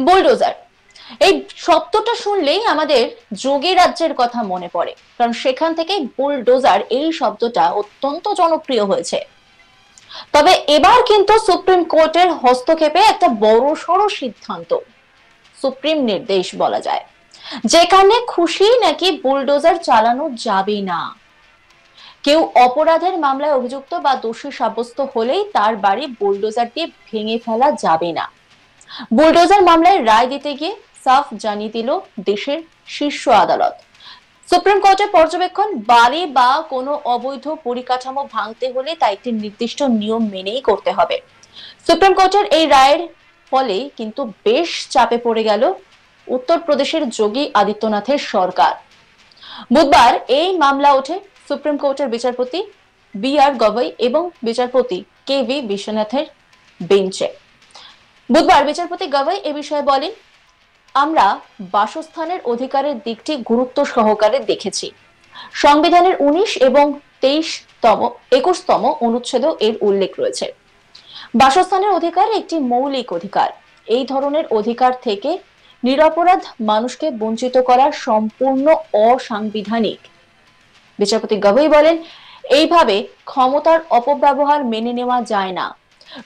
Bulldozer, এই শব্দটা শুনলেই আমাদের যোগী রাজ্যের কথা মনে পড়ে, কারণ সেখান থেকে বুলডোজার এই শব্দটা অত্যন্ত জনপ্রিয় হয়েছে। তবে এবার কিন্তু সুপ্রিম কোর্টের হস্তক্ষেপে একটা বড়সড় সিদ্ধান্ত, সুপ্রিম নির্দেশ বলা যায়, যেখানে খুশি নাকি বুলডোজার চালানো যাবে না। কেউ অপরাধের মামলায় অভিযুক্ত বা দোষী সাব্যস্ত হলেই তার বাড়ি বুলডোজার দিয়ে ভেঙে ফেলা যাবে না। বুলডোজার মামলায় রায় দিতে গিয়ে সাফ জানিয়ে দিল দেশের শীর্ষ আদালত, সুপ্রিম কোর্টের পর্যবেক্ষণ, বাড়ি বা কোনো অবৈধ পরিকাঠামো ভাঙতে হলে তা একটি নির্দিষ্ট নিয়ম মেনেই করতে হবে। সুপ্রিম কোর্টের এই রায়ের ফলে কিন্তু বেশ চাপে পড়ে গেল উত্তরপ্রদেশের যোগী আদিত্যনাথের সরকার। বুধবার এই মামলা ওঠে সুপ্রিম কোর্টের বিচারপতি বি.আর. গবৈ এবং বিচারপতি কে.ভি. বিশ্বনাথের বেঞ্চে। বুধবার বিচারপতি গবৈ এ বিষয়ে বলেন, আমরা বাসস্থানের অধিকারের দিকটি গুরুত্ব সহকারে দেখেছি। সংবিধানের 19 এবং 21তম অনুচ্ছেদেও এর উল্লেখ রয়েছে। বাসস্থানের অধিকার একটি মৌলিক অধিকার। এই ধরনের অধিকার থেকে নিরপরাধ মানুষকে বঞ্চিত করা সম্পূর্ণ অসাংবিধানিক। বিচারপতি গবৈ বলেন, এইভাবে ক্ষমতার অপব্যবহার মেনে নেওয়া যায় না।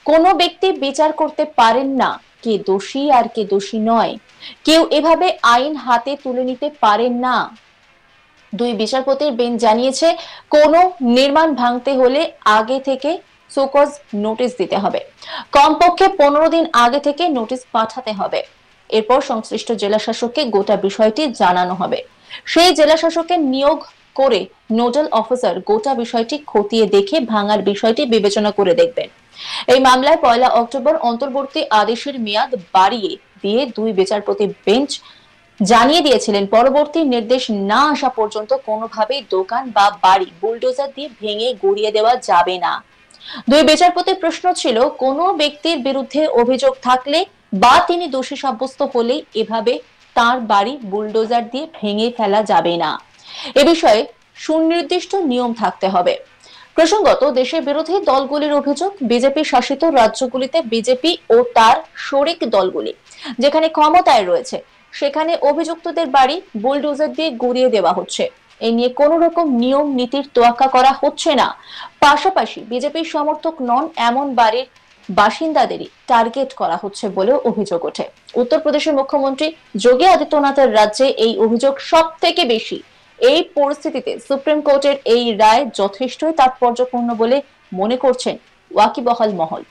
কোনো ব্যক্তি বিচার করতে পারেন না কে দোষী আর কে দোষী নয়। কেউ এভাবে আইন হাতে তুলে নিতে পারেন না। দুই বিচারপতির বেঞ্চ জানিয়েছে, কোনো নির্মাণ ভাঙতে হলে আগে থেকে সোকজ নোটিশ দিতে হবে, কমপক্ষে 15 দিন আগে থেকে নোটিশ পাঠাতে হবে। এরপর সংশ্লিষ্ট জেলা শাসককে গোটা বিষয়টি জানানো হবে। সেই জেলা শাসকের নিয়োগ করে নোডাল অফিসার গোটা বিষয়টি খতিয়ে দেখে ভাঙার বিষয়টি বিবেচনা করে দেখবেন। এই মামলায় 1 অক্টোবর অন্তর্বর্তী আদেশের মেয়াদ বাড়িয়ে দিয়ে দুই বিচারপতি বেঞ্চ জানিয়ে দিয়েছিলেন, পরবর্তী নির্দেশ না আসা পর্যন্ত কোনোভাবেই দোকান বা বাড়ি বুলডোজার দিয়ে ভেঙে গুড়িয়ে দেওয়া যাবে না। দুই বিচারপতির প্রশ্ন ছিল, কোনো ব্যক্তির বিরুদ্ধে অভিযোগ থাকলে বা তিনি দোষী সাব্যস্ত হলেই এভাবে তার বাড়ি বুলডোজার দিয়ে ভেঙে ফেলা যাবে না। এ বিষয়ে সুনির্দিষ্ট নিয়ম থাকতে হবে। প্রসঙ্গত, দেশের বিরোধী দলগুলির অভিযোগ, বিজেপি শাসিত রাজ্যগুলিতে বিজেপি ও তার শরিক দলগুলি যেখানে ক্ষমতায় রয়েছে সেখানে অভিযুক্তদের বাড়ি বুলডোজার দিয়ে গুড়িয়ে দেওয়া হচ্ছে। এই নিয়ে কোন রকম নিয়ম নীতির তোয়াক্কা করা হচ্ছে না। পাশাপাশি বিজেপির সমর্থক নন এমন বাড়ির বাসিন্দাদেরই টার্গেট করা হচ্ছে বলেও অভিযোগ ওঠে। উত্তরপ্রদেশের মুখ্যমন্ত্রী যোগী আদিত্যনাথের রাজ্যে এই অভিযোগ সব থেকে বেশি। এই পরিস্থিতিতে সুপ্রিম কোর্টের এই রায় যথেষ্টই তাৎপর্যপূর্ণ বলে মনে করছেন ওয়াকিবহাল মহল।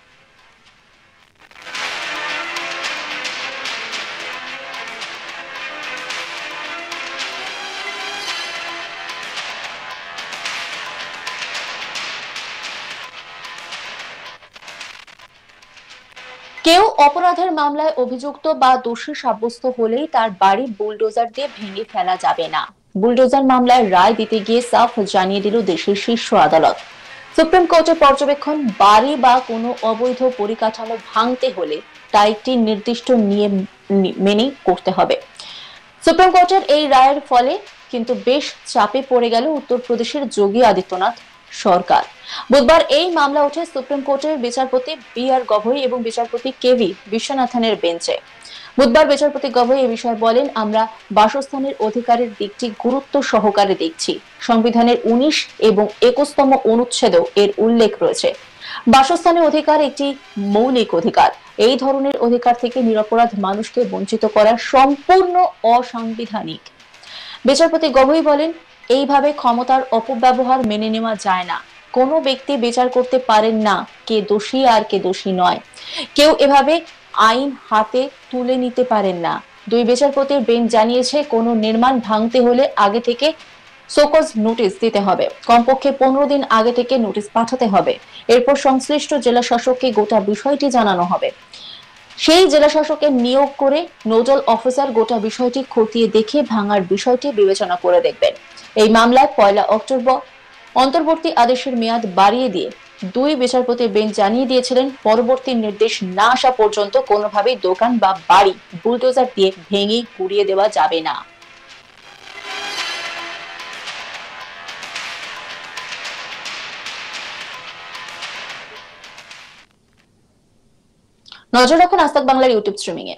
কেউ অপরাধের মামলায় অভিযুক্ত বা দোষী সাব্যস্ত হলেই তার বাড়ি বুলডোজার দিয়ে ভেঙে ফেলা যাবে না। বুলডোজার মামলায় রায় দিতে গিয়ে সাফ জানিয়ে দিল দেশের শীর্ষ আদালত, সুপ্রিম কোর্টের পর্যবেক্ষণ, বাড়ি বা কোনো অবৈধ পরিকাঠামো ভাঙতে হলে তা একটি নির্দিষ্ট নিয়ম মেনে করতে হবে। সুপ্রিম কোর্টের এই রায়ের ফলে কিন্তু বেশ চাপে পড়ে গেল উত্তরপ্রদেশের যোগী আদিত্যনাথ সরকার। বুধবার এই মামলা ওঠে সুপ্রিম কোর্টের বিচারপতি বি.আর. গবৈ এবং বিচারপতি কে.ভি. বিশ্বনাথনের বেঞ্চে। বুধবার বিচারপতি গবৈ এ বিষয়ে বলেন, আমরা বাসস্থানের অধিকারের দিকটি গুরুত্ব সহকারে দেখছি। সংবিধানের 19 এবং 21তম অনুচ্ছেদেও এর উল্লেখ রয়েছে। বাসস্থানের অধিকার একটি মৌলিক অধিকার। এই ধরনের অধিকার থেকে নিরপরাধ মানুষকে বঞ্চিত করা সম্পূর্ণ অসাংবিধানিক। বিচারপতি গবৈ বলেন, এইভাবে ক্ষমতার অপব্যবহার মেনে নেওয়া যায় না। কোনো ব্যক্তি বিচার করতে পারেন না কে দোষী আর কে দোষী নয়। কেউ এভাবে আইন হাতে তুলে নিতে পারেন না। দুই বিচারপতির বেঞ্চ জানিয়েছে, কোনো নির্মাণ ভাঙতে হলে আগে থেকে সোকজ নোটিশ দিতে হবে, কমপক্ষে 15 দিন আগে থেকে নোটিশ পাঠাতে হবে। এরপর সংশ্লিষ্ট জেলা শাসককে গোটা বিষয়টি জানানো হবে। সেই জেলা শাসকের নিয়োগ করে নোডাল অফিসার গোটা বিষয়টি খতিয়ে দেখে ভাঙার বিষয়টি বিবেচনা করে দেখবেন। এই মামলায় 1 অক্টোবর অন্তর্বর্তী আদেশের মেয়াদ বাড়িয়ে দিয়ে দুই বিচারপতির বেঞ্চ জানিয়ে দিয়েছিলেন, পরবর্তী নির্দেশ না আসা পর্যন্ত কোনোভাবেই দোকান বা বাড়ি বুলডোজার দিয়ে ভেঙে গুড়িয়ে দেওয়া যাবে না। নজর রাখুন আজ তাক বাংলার ইউটিউব স্ট্রিমিং এ।